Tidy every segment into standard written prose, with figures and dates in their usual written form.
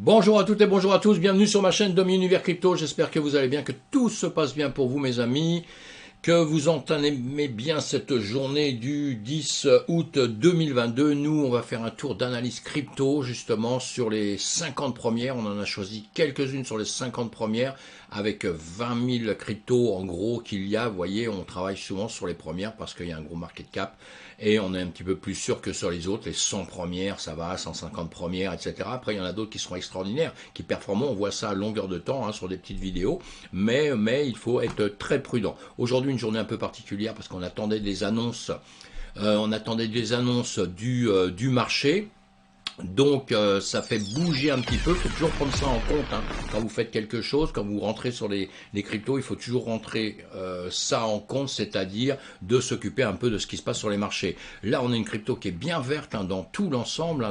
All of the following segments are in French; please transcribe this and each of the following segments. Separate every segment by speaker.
Speaker 1: Bonjour à toutes et bonjour à tous, bienvenue sur ma chaîne Domi Univers Crypto, j'espère que vous allez bien, que tout se passe bien pour vous mes amis, que vous entamez bien cette journée du 10 août 2022. Nous, on va faire un tour d'analyse crypto justement sur les 50 premières, on en a choisi quelques-unes sur les 50 premières avec 20 000 cryptos en gros qu'il y a, vous voyez, on travaille souvent sur les premières parce qu'il y a un gros market cap et on est un petit peu plus sûr que sur les autres, les 100 premières, ça va, 150 premières, etc. Après, il y en a d'autres qui seront extraordinaires, qui performent, on voit ça à longueur de temps sur des petites vidéos, mais il faut être très prudent. Aujourd'hui, une journée un peu particulière parce qu'on attendait des annonces, du marché. Donc ça fait bouger un petit peu, il faut toujours prendre ça en compte quand vous faites quelque chose, quand vous rentrez sur les cryptos, il faut toujours rentrer ça en compte, c'est-à-dire de s'occuper un peu de ce qui se passe sur les marchés. Là on a une crypto qui est bien verte dans tout l'ensemble,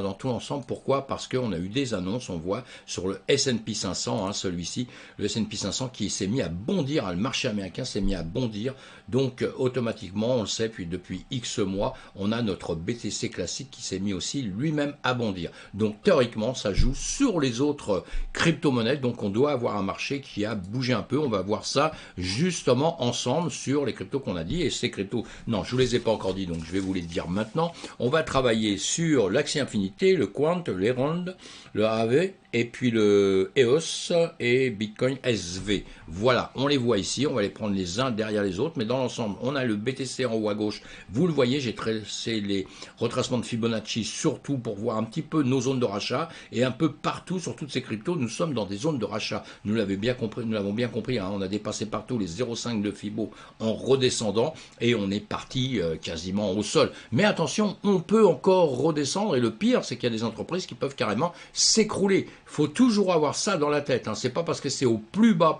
Speaker 1: pourquoi? Parce qu'on a eu des annonces, on voit sur le S&P 500, celui-ci, le S&P 500 qui s'est mis à bondir, le marché américain s'est mis à bondir, donc automatiquement on le sait, puis depuis X mois, on a notre BTC classique qui s'est mis aussi lui-même à bondir. Donc théoriquement, ça joue sur les autres crypto-monnaies, donc on doit avoir un marché qui a bougé un peu. On va voir ça justement ensemble sur les cryptos qu'on a dit. Et ces cryptos, non, je vous les ai pas encore dit, donc je vais vous les dire maintenant. On va travailler sur l'Axie Infinité, le Quant, l'Herond, le AAV, et puis le EOS et Bitcoin SV. Voilà, on les voit ici, on va les prendre les uns derrière les autres, mais dans l'ensemble, on a le BTC en haut à gauche. Vous le voyez, j'ai tracé les retracements de Fibonacci, surtout pour voir un petit peu nos zones de rachat, et un peu partout sur toutes ces cryptos, nous sommes dans des zones de rachat. Nous l'avons bien compris, on a dépassé partout les 0,5 de Fibo en redescendant, et on est parti quasiment au sol. Mais attention, on peut encore redescendre, et le pire, c'est qu'il y a des entreprises qui peuvent carrément s'écrouler. Il faut toujours avoir ça dans la tête. C'est pas parce que c'est au plus bas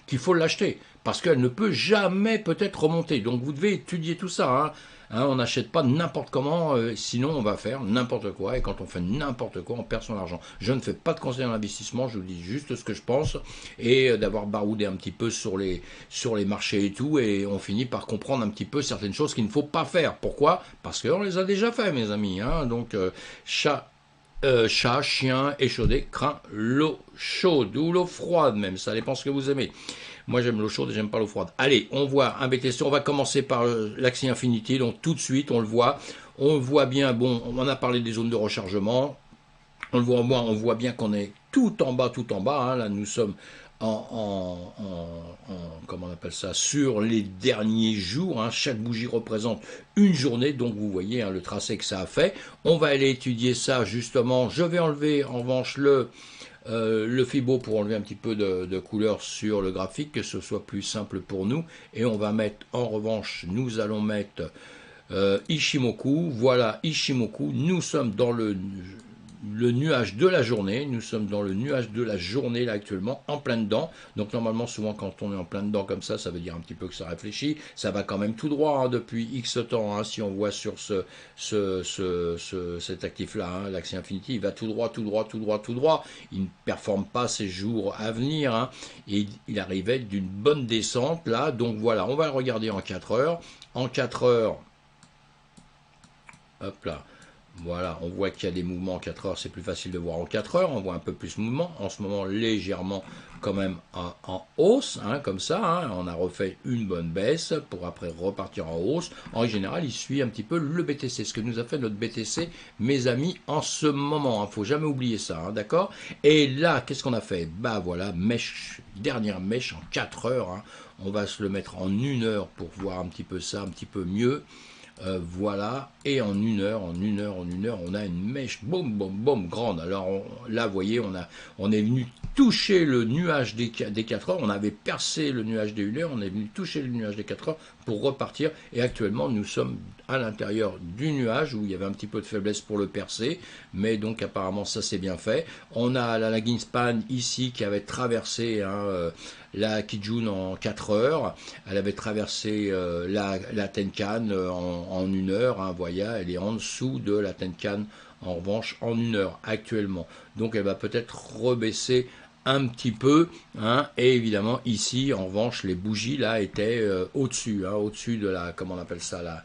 Speaker 1: qu'il faut l'acheter. Parce qu'elle ne peut jamais peut-être remonter. Donc vous devez étudier tout ça. On n'achète pas n'importe comment, sinon on va faire n'importe quoi. Et quand on fait n'importe quoi, on perd son argent. Je ne fais pas de conseil en investissement, je vous dis juste ce que je pense. Et d'avoir baroudé un petit peu sur les marchés et tout. Et on finit par comprendre un petit peu certaines choses qu'il ne faut pas faire. Pourquoi? Parce qu'on les a déjà fait, mes amis. Donc, chat, chien, échaudé, craint l'eau chaude ou l'eau froide même, ça dépend ce que vous aimez. Moi j'aime l'eau chaude et j'aime pas l'eau froide. Allez, on voit un BTC, on va commencer par l'Axie Infinity, donc tout de suite on le voit bien, bon, on a parlé des zones de rechargement, on voit bien qu'on est tout en bas, là nous sommes comment on appelle ça, sur les derniers jours, chaque bougie représente une journée, donc vous voyez le tracé que ça a fait. On va aller étudier ça justement, je vais enlever en revanche le Fibo pour enlever un petit peu de couleur sur le graphique, que ce soit plus simple pour nous, et on va mettre en revanche, nous allons mettre Ichimoku, voilà Ichimoku, nous sommes dans le nuage de la journée, nous sommes dans le nuage de la journée là actuellement, en plein dedans, donc normalement souvent quand on est en plein dedans comme ça veut dire un petit peu que ça réfléchit, ça va quand même tout droit depuis X temps, si on voit sur cet actif là, l'Axie Infinity, il va tout droit, il ne performe pas ses jours à venir, et il arrivait d'une bonne descente là, donc voilà, on va le regarder en 4 heures, hop là, voilà, on voit qu'il y a des mouvements en 4 heures, c'est plus facile de voir en 4 heures, on voit un peu plus de mouvement, en ce moment légèrement quand même en hausse, comme ça, on a refait une bonne baisse pour après repartir en hausse. En général, il suit un petit peu le BTC, ce que nous a fait notre BTC, mes amis, en ce moment, faut jamais oublier ça, d'accord? Et là, qu'est-ce qu'on a fait? Bah voilà, dernière mèche en 4 heures, on va se le mettre en 1 heure pour voir un petit peu ça, un petit peu mieux. Voilà, et en 1 heure, on a une mèche, boum, grande. Alors là, vous voyez, on est venu toucher le nuage des 4 heures, on avait percé le nuage des 1 heure, on est venu toucher le nuage des 4 heures pour repartir, et actuellement, nous sommes à l'intérieur du nuage, où il y avait un petit peu de faiblesse pour le percer, mais donc apparemment, ça c'est bien fait. On a la lagging span ici, qui avait traversé la Kijun en 4 heures, elle avait traversé la Tenkan en 1 heure, voyez, elle est en dessous de la Tenkan en revanche en 1 heure actuellement, donc elle va peut-être rebaisser un petit peu, et évidemment ici en revanche les bougies là étaient au-dessus, au-dessus de la, comment on appelle ça là,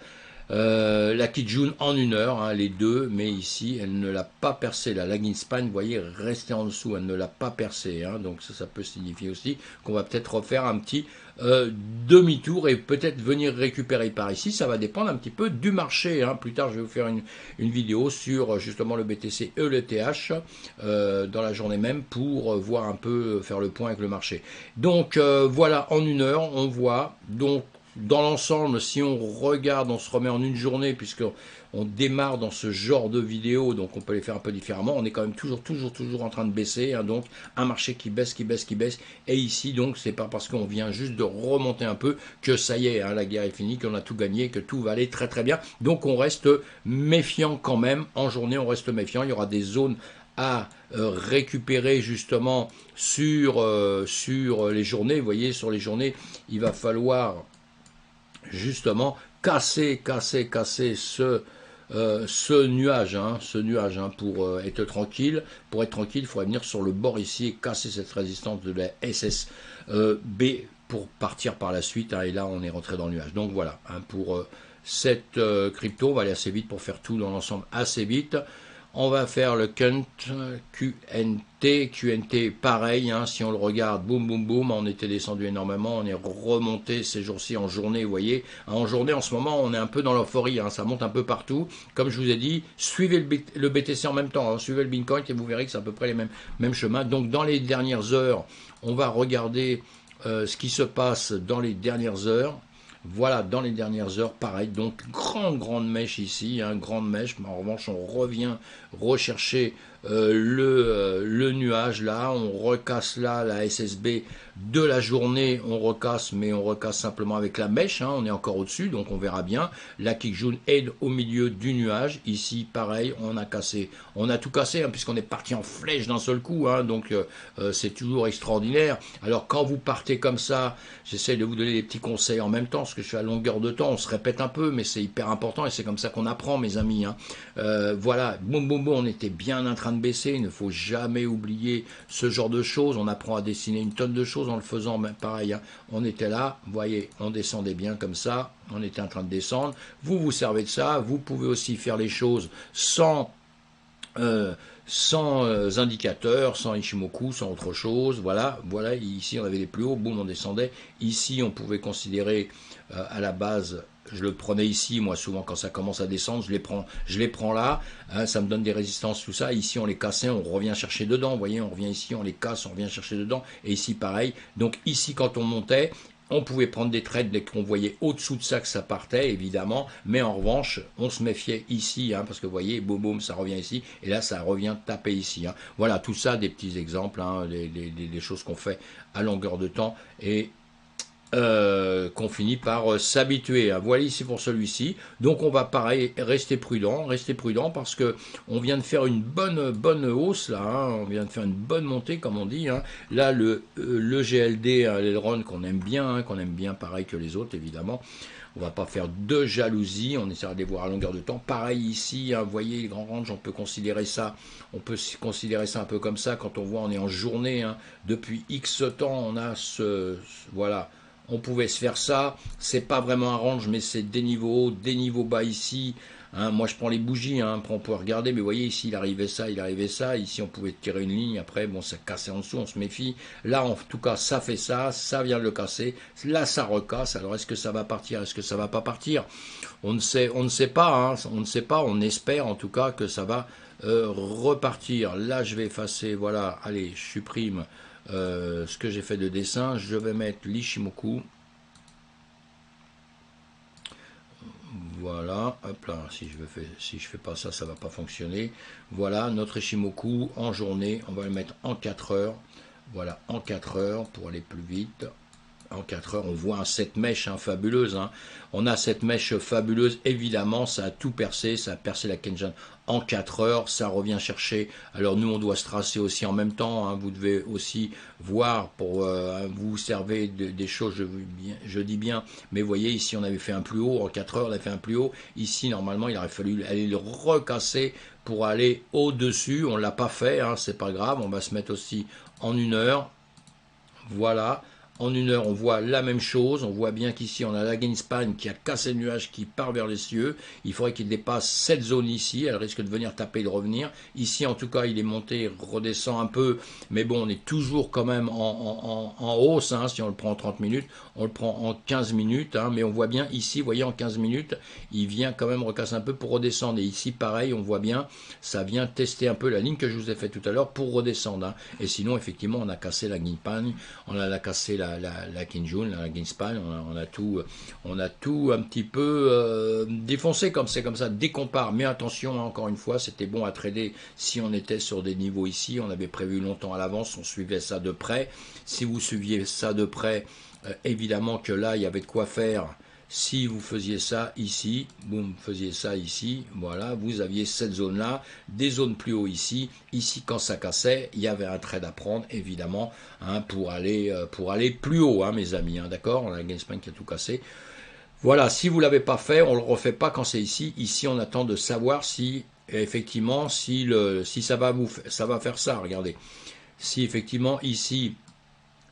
Speaker 1: La Kijun en 1 heure, hein, les deux, mais ici elle ne l'a pas percé. La Laginspan, vous voyez, restée en dessous, elle ne l'a pas percé. Hein, donc ça peut signifier aussi qu'on va peut-être refaire un petit demi-tour et peut-être venir récupérer par ici. Ça va dépendre un petit peu du marché. Hein. Plus tard, je vais vous faire une vidéo sur justement le BTC et le TH dans la journée même pour voir un peu, faire le point avec le marché. Donc voilà, en 1 heure, on voit donc dans l'ensemble, si on regarde, on se remet en une journée, puisqu'on démarre dans ce genre de vidéo, donc on peut les faire un peu différemment. On est quand même toujours en train de baisser, hein, donc un marché qui baisse. Et ici, donc, c'est pas parce qu'on vient juste de remonter un peu que ça y est, hein, la guerre est finie, qu'on a tout gagné, que tout va aller très bien. Donc on reste méfiant quand même. En journée, on reste méfiant. Il y aura des zones à récupérer justement sur les journées. Vous voyez, sur les journées, il va falloir justement casser ce nuage, pour être tranquille. Pour être tranquille, il faudrait venir sur le bord ici et casser cette résistance de la SSB pour partir par la suite. Hein, et là, on est rentré dans le nuage. Donc voilà, hein, pour cette crypto, on va aller assez vite pour faire tout dans l'ensemble assez vite. On va faire le QNT pareil, hein, si on le regarde, boum, on était descendu énormément, on est remonté ces jours-ci en journée, vous voyez. En journée, en ce moment, on est un peu dans l'euphorie, hein, ça monte un peu partout. Comme je vous ai dit, suivez le BTC en même temps, hein, suivez le Bitcoin et vous verrez que c'est à peu près les mêmes chemins. Donc dans les dernières heures, on va regarder ce qui se passe dans les dernières heures. Voilà, dans les dernières heures, pareil, donc grande mèche ici, hein, grande mèche, mais en revanche on revient rechercher le nuage là, on recasse là la SSB de la journée, on recasse, mais on recasse simplement avec la mèche, hein, on est encore au-dessus, donc on verra bien. La Kijun est au milieu du nuage, ici pareil, on a tout cassé, hein, puisqu'on est parti en flèche d'un seul coup, hein, donc c'est toujours extraordinaire. Alors quand vous partez comme ça, j'essaie de vous donner des petits conseils en même temps, parce que je suis à longueur de temps, on se répète un peu, mais c'est hyper important et c'est comme ça qu'on apprend, mes amis. Hein. Voilà, boum, on était bien en train de baisser, il ne faut jamais oublier ce genre de choses, on apprend à dessiner une tonne de choses en le faisant, mais pareil, hein. On était là, vous voyez, on descendait bien comme ça, on était en train de descendre, vous servez de ça, vous pouvez aussi faire les choses sans indicateurs, sans Ichimoku, sans autre chose. Voilà, ici on avait les plus hauts, boum, on descendait. Ici on pouvait considérer à la base, je le prenais ici, moi souvent quand ça commence à descendre, je les prends là, hein, ça me donne des résistances, tout ça. Ici on les cassait, on revient chercher dedans, vous voyez, on revient ici, on les casse, on revient chercher dedans, et ici pareil. Donc ici quand on montait, on pouvait prendre des trades dès qu'on voyait au-dessous de ça que ça partait, évidemment, mais en revanche, on se méfiait ici, hein, parce que vous voyez, boum, ça revient ici, et là, ça revient taper ici. Hein. Voilà, tout ça, des petits exemples, hein, des choses qu'on fait à longueur de temps, et qu'on finit par s'habituer. Hein. Voilà ici pour celui-ci. Donc on va pareil rester prudent parce que on vient de faire une bonne hausse là. Hein. On vient de faire une bonne montée comme on dit. Hein. Là le GLD, hein, l'aileron qu'on aime bien, pareil que les autres évidemment. On va pas faire de jalousie, on essaiera de les voir à longueur de temps. Pareil ici, hein, vous voyez les grands ranges, on peut considérer ça un peu comme ça. Quand on voit, on est en journée, hein, depuis X temps, on a voilà. On pouvait se faire ça, c'est pas vraiment un range, mais c'est des niveaux hauts, des niveaux bas ici. Hein, moi je prends les bougies, hein, on peut regarder, mais vous voyez ici il arrivait ça, ici on pouvait tirer une ligne, après bon ça cassait en dessous, on se méfie. Là en tout cas ça fait ça vient de le casser, là ça recasse, alors est-ce que ça va partir, est-ce que ça va pas partir? On ne sait pas, hein, on espère en tout cas que ça va repartir. Là je vais effacer, voilà, allez je supprime ce que j'ai fait de dessin, je vais mettre l'Ichimoku. Voilà, hop là, si je fais pas ça, ça va pas fonctionner. Voilà, notre Ichimoku en journée, on va le mettre en 4 heures. Voilà, en 4 heures pour aller plus vite. En 4 heures, on voit cette mèche hein, fabuleuse. Hein. On a cette mèche fabuleuse, évidemment, ça a tout percé, ça a percé la Kenjan en 4 heures, ça revient chercher. Alors nous, on doit se tracer aussi en même temps. Hein. Vous devez aussi voir pour vous servez des choses, je dis bien. Mais vous voyez, ici, on avait fait un plus haut. En 4 heures, on a fait un plus haut. Ici, normalement, il aurait fallu aller le recasser pour aller au-dessus. On ne l'a pas fait, hein, c'est pas grave. On va se mettre aussi en 1 heure. Voilà. En 1 heure, on voit la même chose. On voit bien qu'ici, on a la Greenspan qui a cassé le nuage, qui part vers les cieux. Il faudrait qu'il dépasse cette zone ici. Elle risque de venir taper et de revenir. Ici, en tout cas, il est monté, redescend un peu. Mais bon, on est toujours quand même en hausse. Hein. Si on le prend en 30 minutes, on le prend en 15 minutes. Hein. Mais on voit bien ici, vous voyez, en 15 minutes, il vient quand même recasser un peu pour redescendre. Et ici, pareil, on voit bien, ça vient tester un peu la ligne que je vous ai fait tout à l'heure pour redescendre. Hein. Et sinon, effectivement, on a cassé la Greenspan, on a cassé la Kinjun, la Greenspan, on a tout un petit peu défoncé comme c'est comme ça. Dès qu'on part, mais attention, hein, encore une fois, c'était bon à trader si on était sur des niveaux ici. On avait prévu longtemps à l'avance, on suivait ça de près. Si vous suiviez ça de près, évidemment que là, il y avait de quoi faire. Si vous faisiez ça ici, boum, faisiez ça ici, voilà, vous aviez cette zone-là, des zones plus haut ici. Ici, quand ça cassait, il y avait un trade à prendre, évidemment, hein, pour aller plus haut, hein, mes amis, hein, d'accord. On a la Greenspan qui a tout cassé. Voilà, si vous ne l'avez pas fait, on ne le refait pas quand c'est ici. Ici, on attend de savoir si, effectivement, si ça va faire ça, regardez. Si, effectivement, ici,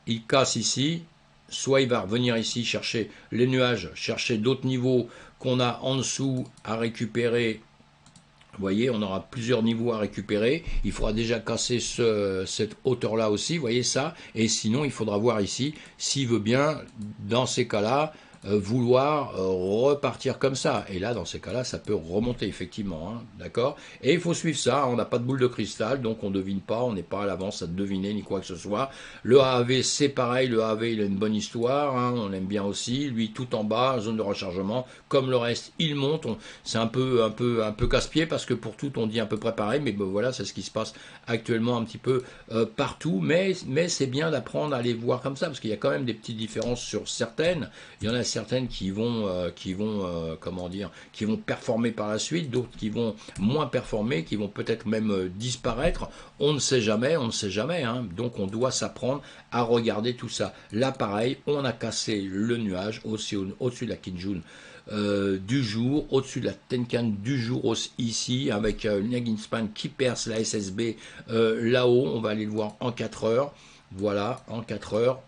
Speaker 1: il casse ici, soit il va revenir ici chercher les nuages, chercher d'autres niveaux qu'on a en dessous à récupérer. Vous voyez, on aura plusieurs niveaux à récupérer. Il faudra déjà casser cette hauteur-là aussi, vous voyez ça. Et sinon, il faudra voir ici s'il veut bien, dans ces cas-là, vouloir repartir comme ça. Et là, dans ces cas-là, ça peut remonter, effectivement. Hein, d'accord. Et il faut suivre ça. On n'a pas de boule de cristal, donc on ne devine pas. On n'est pas à l'avance à deviner ni quoi que ce soit. Le AAV, c'est pareil. Le AAV, il a une bonne histoire. Hein, on l'aime bien aussi. Lui, tout en bas, zone de rechargement. Comme le reste, il monte. C'est un peu casse-pied parce que pour tout, on dit à peu près pareil. Mais ben, voilà, c'est ce qui se passe actuellement un petit peu partout. Mais c'est bien d'apprendre à les voir comme ça parce qu'il y a quand même des petites différences sur certaines. Il y en a certaines qui vont comment dire, qui vont performer par la suite, d'autres qui vont moins performer, qui vont peut-être même disparaître. On ne sait jamais, hein. Donc on doit s'apprendre à regarder tout ça. Là, pareil, on a cassé le nuage au-dessus de la Kinjun du jour, au-dessus de la Tenkan du jour ici, avec une Greenspan qui perce la SSB là-haut. On va aller le voir en 4 heures. Voilà, en 4 heures.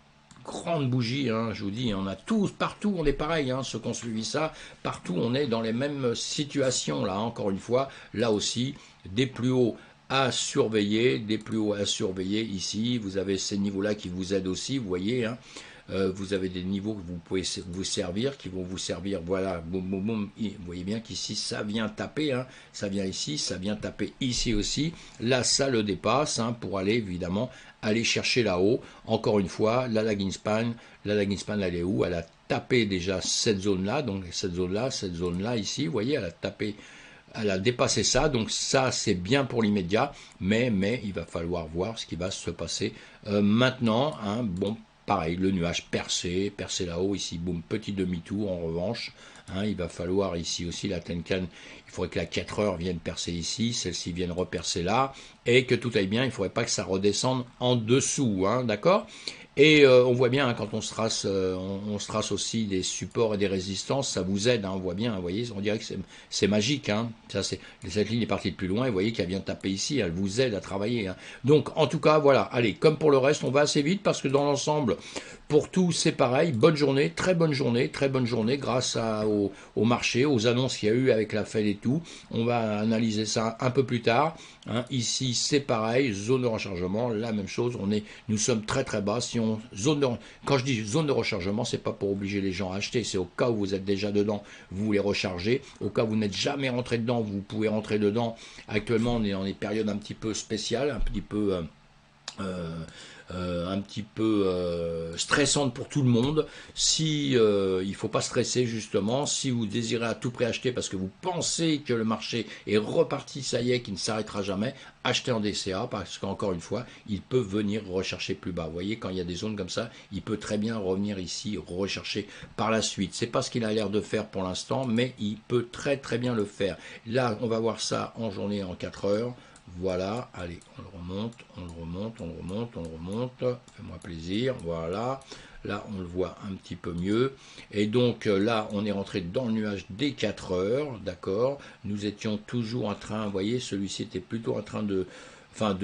Speaker 1: Grande bougie, hein, je vous dis, on a tous, partout on est pareil, hein, ceux qui ont suivi ça, partout on est dans les mêmes situations, là, encore une fois, là aussi, des plus hauts à surveiller, ici, vous avez ces niveaux-là qui vous aident aussi, vous voyez, hein, vous avez des niveaux que vous pouvez vous servir, qui vont vous servir, voilà, boum, boum, boum. Vous voyez bien qu'ici, ça vient taper, hein, ça vient ici, ça vient taper ici aussi. Là, ça le dépasse, hein, pour aller, évidemment, aller chercher là-haut. Encore une fois, la Greenspan, elle est où? Elle a tapé déjà cette zone-là, donc cette zone-là, ici, vous voyez, elle a dépassé ça, donc ça c'est bien pour l'immédiat, mais il va falloir voir ce qui va se passer maintenant, hein. Bon, pareil, le nuage percé là-haut, ici, boum, petit demi-tour en revanche. Hein, il va falloir ici aussi la Tenkan, il faudrait que la 4 heures vienne percer ici, celle-ci vienne repercer là, et que tout aille bien, il ne faudrait pas que ça redescende en dessous, hein, d'accord? Et on voit bien, hein, quand on se trace aussi des supports et des résistances, ça vous aide, hein, on voit bien, vous voyez, on dirait que c'est magique, hein, cette ligne est partie de plus loin, et vous voyez qu'elle vient taper ici, elle vous aide à travailler. Hein. Donc, en tout cas, voilà, allez, comme pour le reste, on va assez vite, parce que dans l'ensemble, pour tout, c'est pareil, bonne journée, très bonne journée, grâce au marché, aux annonces qu'il y a eu avec la Fed et tout, on va analyser ça un peu plus tard. Hein. Ici, c'est pareil, zone de rechargement, la même chose, nous sommes très très bas, quand je dis zone de rechargement, c'est pas pour obliger les gens à acheter, c'est au cas où vous êtes déjà dedans, vous voulez recharger, au cas où vous n'êtes jamais rentré dedans, vous pouvez rentrer dedans. Actuellement, on est dans des périodes un petit peu spéciales, un petit peu stressante pour tout le monde. Si il faut pas stresser justement, si vous désirez à tout prix acheter parce que vous pensez que le marché est reparti, ça y est, qu'il ne s'arrêtera jamais, achetez en DCA parce qu'encore une fois, il peut venir rechercher plus bas. Vous voyez, quand il y a des zones comme ça, il peut très bien revenir ici, rechercher par la suite. C'est pas ce qu'il a l'air de faire pour l'instant, mais il peut très très bien le faire. Là, on va voir ça en journée en 4 heures. Voilà, allez, on le remonte, fais-moi plaisir, voilà, là on le voit un petit peu mieux, et donc là on est rentré dans le nuage des 4 heures, d'accord, nous étions toujours en train, vous voyez, celui-ci était plutôt en train de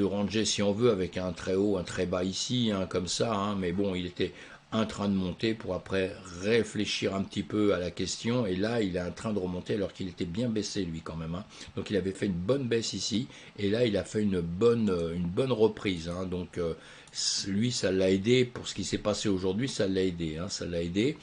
Speaker 1: ranger si on veut, avec un très haut, un très bas ici, hein, comme ça, hein, mais bon, il était un train de monter pour après réfléchir un petit peu à la question. Et là, il est en train de remonter alors qu'il était bien baissé, lui, quand même. Hein. Donc, il avait fait une bonne baisse ici. Et là, il a fait une bonne reprise. Hein. Donc, lui, ça l'a aidé. Pour ce qui s'est passé aujourd'hui, ça l'a aidé. Hein. Ça l'a aidé.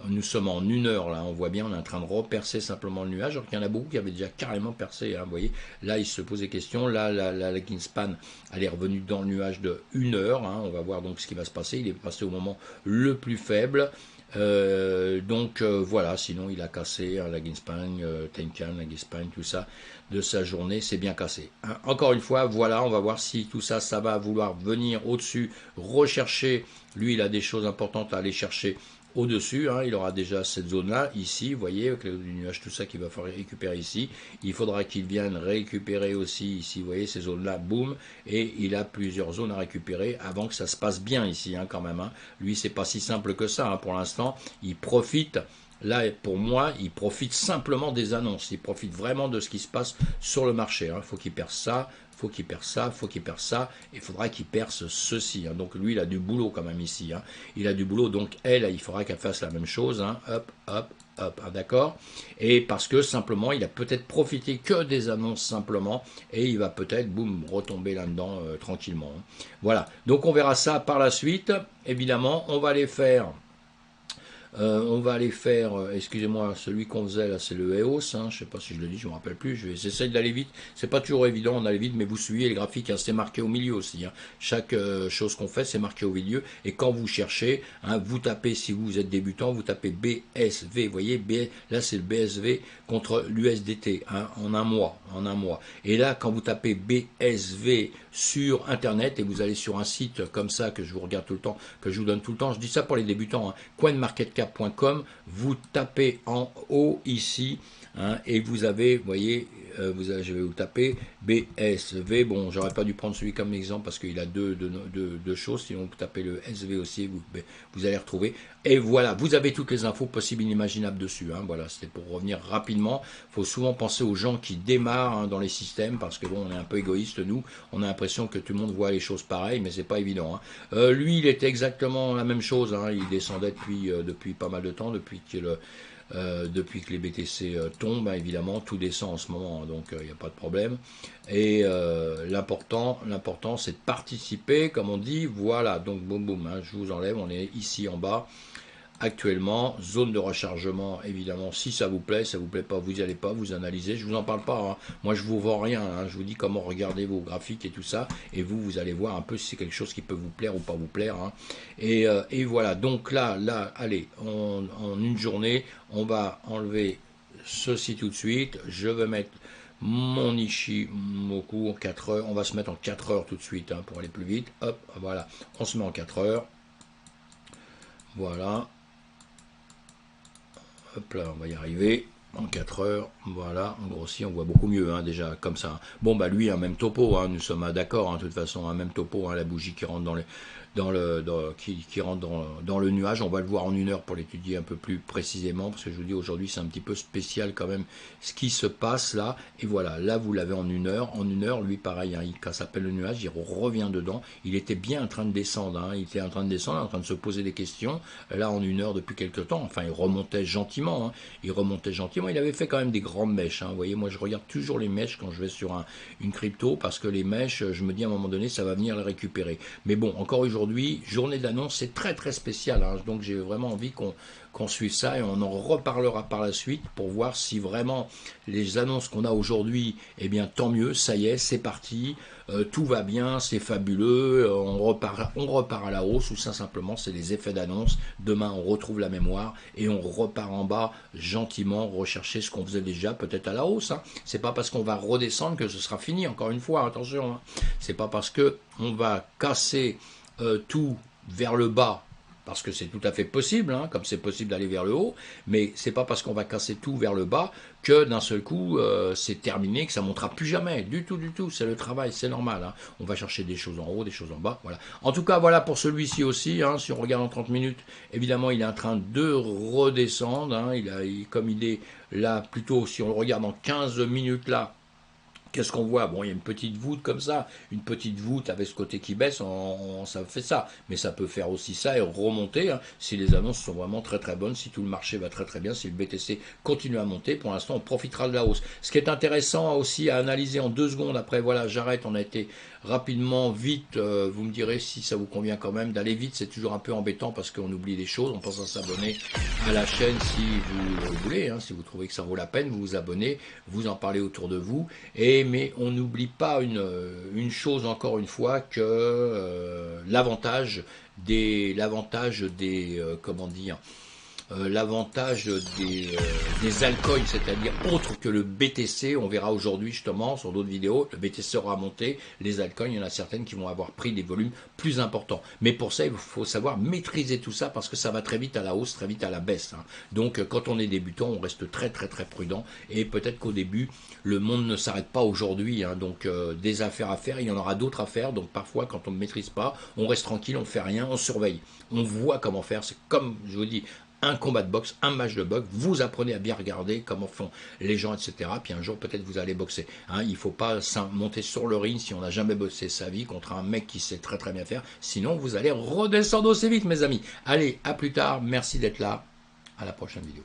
Speaker 1: Nous sommes en 1 heure, là. On voit bien, on est en train de repercer simplement le nuage. Alors qu'il y en a beaucoup qui avaient déjà carrément percé. Hein. Vous voyez, là, il se pose des questions. Là, la Greenspan, elle est revenue dans le nuage de 1 heure. Hein. On va voir donc ce qui va se passer. Il est passé au moment le plus faible. Voilà, sinon il a cassé hein, la Greenspan, Tenkan, la Greenspan, tout ça de sa journée, c'est bien cassé. Hein. Encore une fois, voilà, on va voir si tout ça, ça va vouloir venir au-dessus, rechercher. Lui, il a des choses importantes à aller chercher au-dessus, hein, il aura déjà cette zone-là, ici, vous voyez, avec le nuage, tout ça qu'il va falloir récupérer ici. Il faudra qu'il vienne récupérer aussi ici, vous voyez, ces zones-là, boum, et il a plusieurs zones à récupérer avant que ça se passe bien ici, hein, quand même. Hein. Lui, c'est pas si simple que ça, hein, pour l'instant, il profite. Là, pour moi, il profite simplement des annonces. Il profite vraiment de ce qui se passe sur le marché. Il faut qu'il perce ça, faut qu'il perce ça, faut qu'il perce ça, et il faudra qu'il perce ceci. Hein. Donc lui, il a du boulot quand même ici. Hein. Il a du boulot, donc elle, il faudra qu'elle fasse la même chose. Hein. Hop, hop, hop, hein, d'accord. Et parce que simplement, il a peut-être profité que des annonces simplement, et il va peut-être, boum, retomber là-dedans tranquillement. Hein. Voilà. Donc on verra ça par la suite. Évidemment, on va les faire. Excusez-moi, celui qu'on faisait là, c'est le EOS, hein, je ne sais pas si je le dis, je ne me rappelle plus, j'essaie d'aller vite, c'est pas toujours évident, on allait vite, mais vous suivez les graphiques, hein, c'est marqué au milieu aussi, hein. Chaque chose qu'on fait, c'est marqué au milieu, et quand vous cherchez, hein, vous tapez, si vous êtes débutant, vous tapez BSV, vous voyez, là c'est le BSV contre l'USDT, hein, en un mois, et là, quand vous tapez BSV sur Internet, et vous allez sur un site comme ça, que je vous regarde tout le temps, que je vous donne tout le temps, je dis ça pour les débutants, hein, CoinMarketCap.com, vous tapez en haut ici, hein, et vous avez, vous voyez, je vais vous taper BSV, bon, j'aurais pas dû prendre celui comme exemple parce qu'il a deux choses, sinon vous tapez le SV aussi, vous allez retrouver, et voilà, vous avez toutes les infos possibles et inimaginables dessus, hein, voilà, c'était pour revenir rapidement. Il faut souvent penser aux gens qui démarrent hein, dans les systèmes, parce que bon, on est un peu égoïste, nous, on a l'impression que tout le monde voit les choses pareilles, mais c'est pas évident. Hein. Lui, il était exactement la même chose, hein, il descendait depuis pas mal de temps, depuis que les BTC tombent, hein, évidemment, tout descend en ce moment, hein, donc il n'y a pas de problème. Et l'important, c'est de participer, comme on dit, voilà, donc boum boum, hein, je vous enlève, on est ici en bas. Actuellement, zone de rechargement, évidemment, si ça vous plaît pas, vous n'y allez pas, vous analysez, je vous en parle pas, hein. Moi je vous vends rien, hein. Je vous dis comment regarder vos graphiques et tout ça, et vous allez voir un peu si c'est quelque chose qui peut vous plaire ou pas vous plaire, hein. Et voilà, donc là, allez, en une journée, on va enlever ceci tout de suite, je vais mettre mon Ishimoku en 4 heures, on va se mettre en 4 heures tout de suite, hein, pour aller plus vite, hop, voilà, on se met en 4 heures, voilà. Hop là, on va y arriver. En 4 heures, voilà, on grossit, on voit beaucoup mieux, hein, déjà, comme ça. Bon, bah lui, un même topo, hein, nous sommes d'accord, hein, de toute façon, un même topo, hein, la bougie qui rentre qui rentre dans le nuage. On va le voir en 1 heure pour l'étudier un peu plus précisément, parce que je vous dis, aujourd'hui, c'est un petit peu spécial quand même, ce qui se passe là. Et voilà, là, vous l'avez en 1 heure. En 1 heure, lui, pareil, hein, quand ça s'appelle le nuage, il revient dedans. Il était bien en train de descendre, hein, il était en train de descendre, en train de se poser des questions. Là, en 1 heure, depuis quelques temps, enfin, il remontait gentiment, hein, il avait fait quand même des grandes mèches, hein. Vous voyez, moi je regarde toujours les mèches quand je vais sur une crypto, parce que les mèches, je me dis à un moment donné, ça va venir les récupérer. Mais bon, encore aujourd'hui, journée d'annonce, c'est très très spécial, hein. Donc j'ai vraiment envie qu'on suive ça, et on en reparlera par la suite pour voir si vraiment les annonces qu'on a aujourd'hui, eh bien tant mieux, ça y est, c'est parti, tout va bien, c'est fabuleux, on repart à la hausse, ou ça simplement c'est des effets d'annonce. Demain on retrouve la mémoire et on repart en bas gentiment, rechercher ce qu'on faisait déjà, peut-être à la hausse, hein. C'est pas parce qu'on va redescendre que ce sera fini, encore une fois, attention, hein. C'est pas parce que on va casser tout vers le bas, parce que c'est tout à fait possible, hein, comme c'est possible d'aller vers le haut, mais c'est pas parce qu'on va casser tout vers le bas que d'un seul coup c'est terminé, que ça montera plus jamais, du tout, c'est le travail, c'est normal, hein. On va chercher des choses en haut, des choses en bas, voilà. En tout cas, voilà pour celui-ci aussi, hein, si on regarde en 30 minutes, évidemment il est en train de redescendre, hein, comme il est là, plutôt si on le regarde en 15 minutes là, Qu'est-ce qu'on voit? Bon, il y a une petite voûte comme ça, une petite voûte avec ce côté qui baisse, ça fait ça. Mais ça peut faire aussi ça et remonter, hein, si les annonces sont vraiment très très bonnes, si tout le marché va très très bien, si le BTC continue à monter. Pour l'instant, on profitera de la hausse. Ce qui est intéressant aussi à analyser en 2 secondes, après voilà, j'arrête, on a été rapidement, vite, vous me direz si ça vous convient quand même. D'aller vite, c'est toujours un peu embêtant parce qu'on oublie des choses. On pense à s'abonner à la chaîne si vous voulez, hein, si vous trouvez que ça vaut la peine, vous vous abonnez, vous en parlez autour de vous. Mais on n'oublie pas une chose encore une fois que comment dire, l'avantage des altcoins, c'est-à-dire autre que le BTC, on verra aujourd'hui justement sur d'autres vidéos, le BTC aura monté, les altcoins, il y en a certaines qui vont avoir pris des volumes plus importants. Mais pour ça, il faut savoir maîtriser tout ça parce que ça va très vite à la hausse, très vite à la baisse, hein. Donc quand on est débutant, on reste très très très prudent et peut-être qu'au début, le monde ne s'arrête pas aujourd'hui, hein. Donc des affaires à faire, il y en aura d'autres à faire. Donc parfois, quand on ne maîtrise pas, on reste tranquille, on ne fait rien, on surveille. On voit comment faire, c'est comme je vous dis, un combat de boxe, un match de boxe, vous apprenez à bien regarder comment font les gens, etc. Puis un jour, peut-être, vous allez boxer. Hein, il ne faut pas monter sur le ring si on n'a jamais boxé sa vie contre un mec qui sait très très bien faire. Sinon, vous allez redescendre aussi vite, mes amis. Allez, à plus tard. Merci d'être là. À la prochaine vidéo.